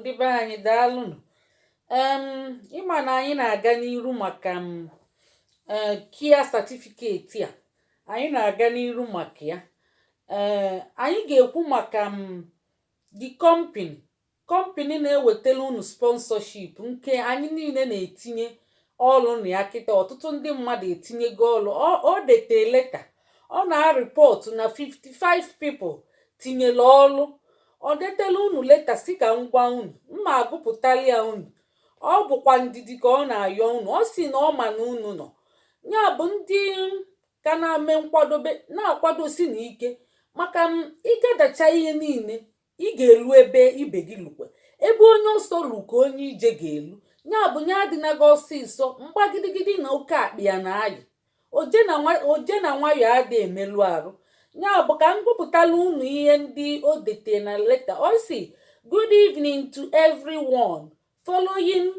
ndị be anyị daalụnụ. Ịma na anyị na-aga n'iru maka KIA certificate a anyị na-aga n'iru maka ya. Anyị ga-ekwu maka the company na-ewetara unu sponsorship nke anyị niile na-etinye ọlụ na ya kịta. Ọtụtụ ndị mmadụ etinyego ọlụ. O dete leta, ọ na-arịpọtụ na 55 people tinyere ọlụ. Ọ detela unu leta si ka ngwa unu mma agụpụtali ya unu. Ọ bụkwa ndidi ka ọ na-ayọ unu. Ọ si na ọ ma na unu nọ ya bụ ndị ka na-ame nkwadobe na-akwadosi n'ike maka ịgadacha ihe niile ị ga-elu ebe ibe gị lukwe. Ebe onye ọsọ lu ka onye ije ga-elu. Ya bụ ya adịnago ọsịsọ mgbagidigidi na oke akpị ya na ayị oje na nwayọ adị emelu arụ. Ya bụ ka m gụpụtala unu ihe ndị o dete na leta. Ọ si good evening to everyone following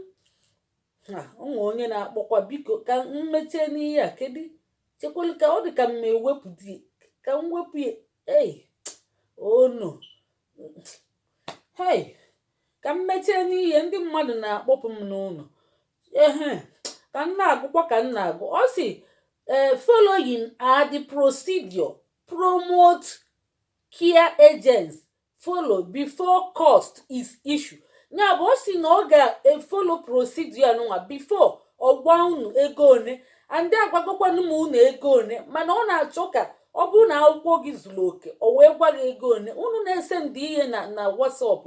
onwe onye na-akpọkwa biko ka m mechie n'ihe a kedu chekwelu ka ọ dị ka m ewepụ di ka m wepụ ono ka m mechie n'ihe ndị mmadụ na-akpọpụ m n'ụlọ ka m na-agụkwa ka m na-agụ. Ọ si following are the procedure promote KIA agents follow before cost is issued. Ya bụ o si na ọ ga-efolo procedure nwa before ọgwa unu ego one ndị agwagokwanụ m unu ego one mana ọ na-achọ ka ọ bụrụ na akwụkwọ gị zuru oke o wee gwa gị ego one. Unu na-ese ndị ihe na WhatsApp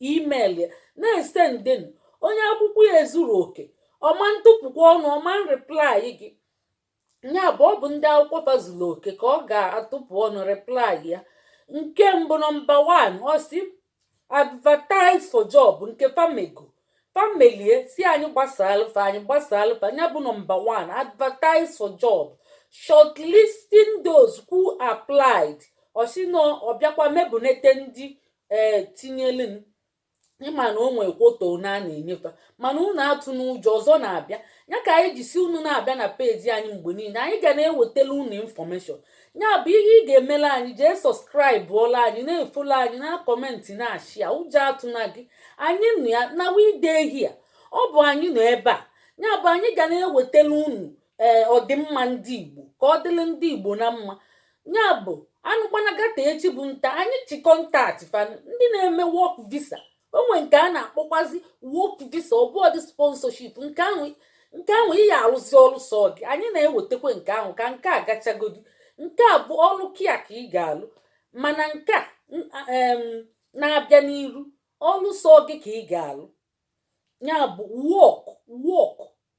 email ya na-ese ndenu onye akwụkwọ ya ezuru oke ọma ntụpụkwa ọnụ ọma reply gị. Ya bụ ọ bụ ndị akwụkwọ fazuru oke ka ọ ga-atụpụ ọnụ reply ya. Nke mbụ nọmba 1 ọ si advertise for job nke famelie si anyị gbasalụfa ya bụ nọmba 1 advertise for job shortlisting those who applied. Osino ọbịakwa mebunete ndị tinyelu ịma na o nwee kwoto na na-enyefa mana unu atụ n'ụjọ ọzọ na-abịa. Ya ka anyị ji si unu na-abịa na peji anyị mgbe niile anyị ga na-ewetela unu information. Ya bụ ihe ị ga-emela anyị jee sọskraịbụ ọla anyị na-efolo anyị na kọmentị na-ashịa ụjọ atụ na gị anyị nụ ya na wide ehia ọ bụ anyị nọ ebe a. Ya bụ anyị ga na-ewetela unu ọdịmma ndị Igbo ka ọ dịrị ndị Igbo na mma. Ya bụ anụkwana gata echi bụ nta anyị chịkọntaktị fa ndị na-eme work visa onwe nke a na-akpọkwazi work visa ọbụọdị sponsorship nke ahụ ihe arụzi ọrụ sọ gị anyị na-ewetekwa nke ahụ ka nke a gachagodi. Nke a bụ ọrụ KIA ka ị ga-alụ mana nke a na-abịa n'iru ọrụ sọ gị ka ị ga-alụ. Ya bụ wọk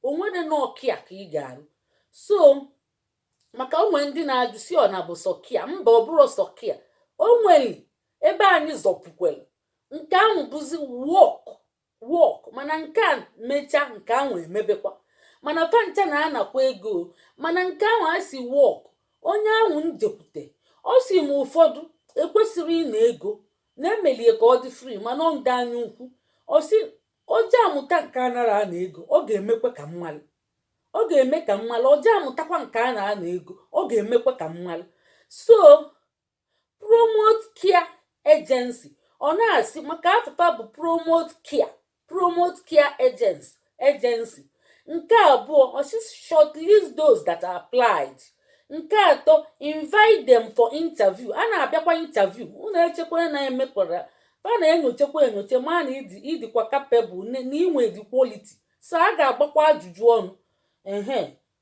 onwere nọ KIA ka ị ga-alụ. So maka onwe ndị na-ajụ si ọ na bụ sọ KIA mba ọ bụrụ sọ KIA o nwere ebe anyị zọpụkwere nke ahụ bụzi wọk mana nke a mechaa nke ahụ emebekwa mana fancha na-anakwa ego mana nke ahụ a si wọk onye ahụ njekwute ọ si m ụfọdụ ekwesịrị ịna ego na-emelie ka ọ dị free mana ọ ndị anya ukwu ọ si oje amụta nke a nara ana ego ọ ga-emekwa ka mmalụ oje amụtakwa nke a na-ana ego ọ ga-emekwa ka mmalụ. So promote KIA agency ọ na-asị maka afụfa bụ promote KIA agency. Nke abụọ ọsị shortlist those that are applied. Nke atọ invite them for interview. A na-abịakwa interview unu echekwere na emepụra fa na-enyocha ma na ịdịkwa capable na inwe the quality so a ga-agbakwa ajụjụ ọnụ.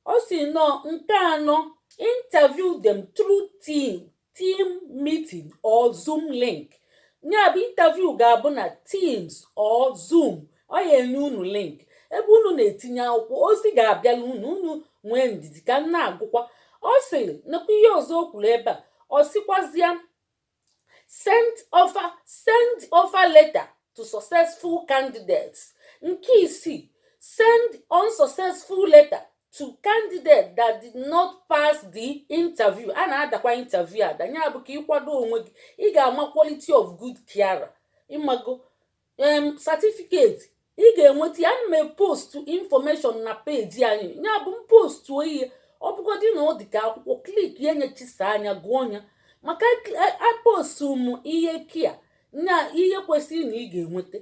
Ọ si nọ nke anọ interview them through team meeting or Zoom link. Ya bụ interview ga-abụ na Teams or Zoom ọ ya enye unu link ebe unu na-etinye akwụkwọ ozi ga-abịala unu nwee ndidi ka m na-agụkwa. Ọ sịrị nakwa ihe ọzọ o kwuru ebe a ọ sịkwazịa send offer letter to successful candidates. Nke isii send unsuccessful letter to candidate that did not pass the interview. A na-adakwa interview adanya bụ ka ịkwado onwe gị ị ga-ama quality of good care ịmago certificate ị ga-enweta ya. Ana m post information na peji anyị ya bụ m post ihe ọ bụgodị na ọ dị ka akwụkwọ klik ya nyechisa anya gụọ ya maka apost m ihe KIA na ihe kwesịrị na ị ga-enweta.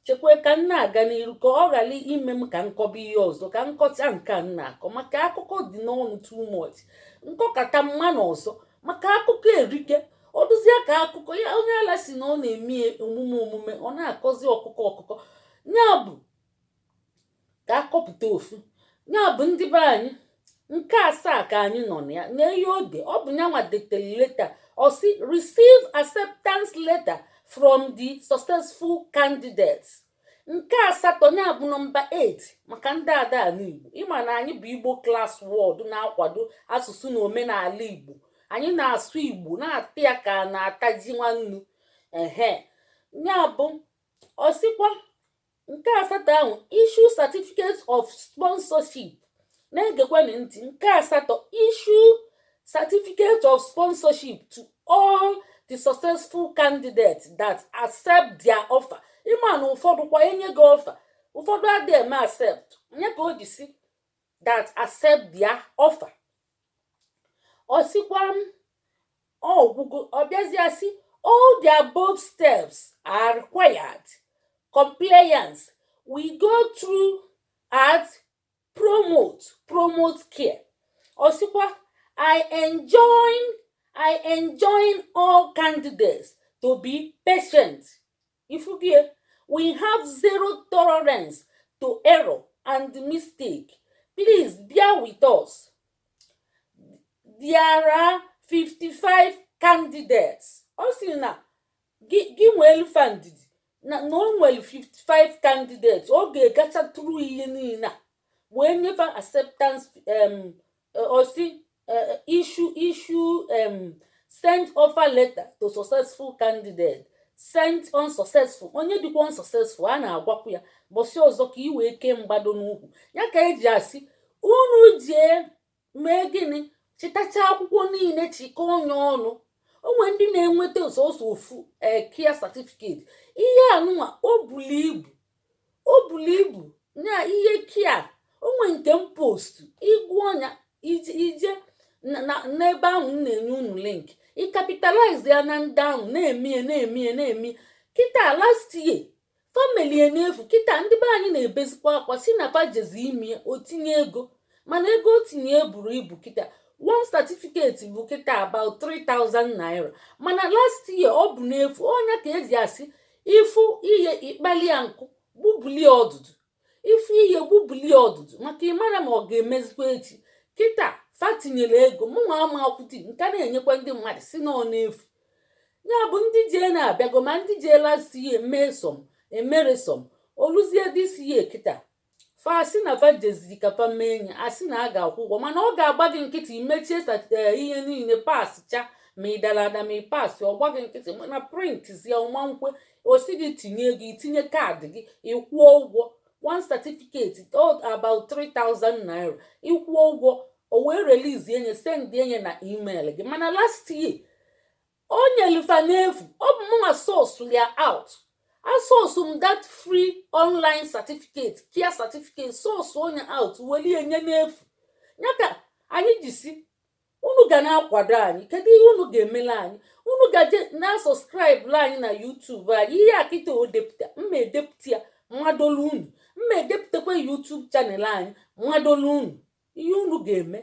chekwe ka nna aga n'iru ka ọ ghara ime m ka nkọba ihe ọzọ ka nkọcha nke a nna akọ maka akụkọ dị n'ọnụ too much nkọkata mma na ọzọ maka akụkọ erike ọ dụzie ka akụkọ ya onye ala si na ọ na-eme omume ọ na-akọzi ọkụkọ ya bụ ka akọpụta ofu ya bụ ndị be anyị nke asaa ka anyị nọ na ya na-eyi ode ọ bụ nyanwa detere leta ọ sị receive acceptance letter from the successful candidates. Nke asatọ ya bụ nọmba 8 maka ndị ada n'Igbo ịma na anyị bụ Igbo class word na-akwado asụsụ na omenala Igbo anyị na-asụ Igbo na-ata ya ka na-ataji nwannu ya bụ ọsịkwa nke asatọ ahụ issue certificate of sponsorship na-egekwanụ ntị nke asatọ issue certificate of sponsorship to all the successful candidates that accept their offer. Ịma na ụfọdụ kwa enye gị offer ụfọdụ adịghị eme accept nye ka o ji si that accept their offer. Ọsịkwa ọgwụgwụ ọbịazịa si all the above steps are required compliance we go through at promote care. Ọsịkwa I enjoin all candidates to be patient. Ifugie, we have zero tolerance to error and mistake. Please bear with us. There are 55 candidates. Also, na gị nwere funded na o nwere 55 candidates. Ọ ga-egacha through ihe niile wee nyefe acceptance issue send offer letter to successful candidate sent unsuccessful onye dịkwa unsuccessful a na-agwakwu ya bọsị ọzọ ka i wee kee mgbado n'ukwu ya ka eji asị unu jee mee gịnị chịtacha akwụkwọ niile chịkọ onye ọnụ onwe ndị na-enweta sọsọ ofu kia certificate ihe anụnwa o bulu ibu na ihe kia onwe nke m post ịgụ ọnya ije n'ebe ahụ m na-enye unu link ịkapitalize ya na ndị ahụ na-eme kịta last year family na-efu kịta ndị be anyị na-ebezikwa akwa si na pajezi ime o tinye ego mana ego o tinye buru ibu kịta one certificate bụ kịta about 3,000 naira mana last year ọ bụ n'efu ọnya ka eji asị ifu ihe ịkpali ya nkụ gbubulie ọdụdụ ifu ihe gbubulie ọdụdụ maka ịmara ma ọ ga-emezikwa echi kịta fatinyere ego mụnwa ama akwụti nke na-enyekwa ndị mmadụ si na ọ na-efu ya bụ ndị jee na-abịago ma ndị jee last year emeresom oluzie this year kịta fa asị na fa jeziri ka fa mee enye asị na a ga-akwụ ụgwọ mana ọ ga-agba gị nkịtị imechie ihe niile pasịcha ma ị dara ada ma ị pasị ọ gba gị nkịtị mana print zie ụmankwe osi gị tinye gị itinye kaadị gị ịkwụọ ụgwọ one certificate about 3,000 naira ịkwụọ ụgwọ o wee release enye send enye na email gị mana last year o nyelufa n'efu ọ bụ mụnwa source ya out asource m that free online certificate kia certificate source onye out weli enye n'efu ya ka anyị jisi unu ga na-akwado anyị kedu ihe unu ga-emele anyị unu gaje na subscribe anyị na YouTube anyị ihe akịta o depụta mma edepụta ya mmadolu unu mma edepụtakwa YouTube channel anyị mmadolu unu ihe unu ga-eme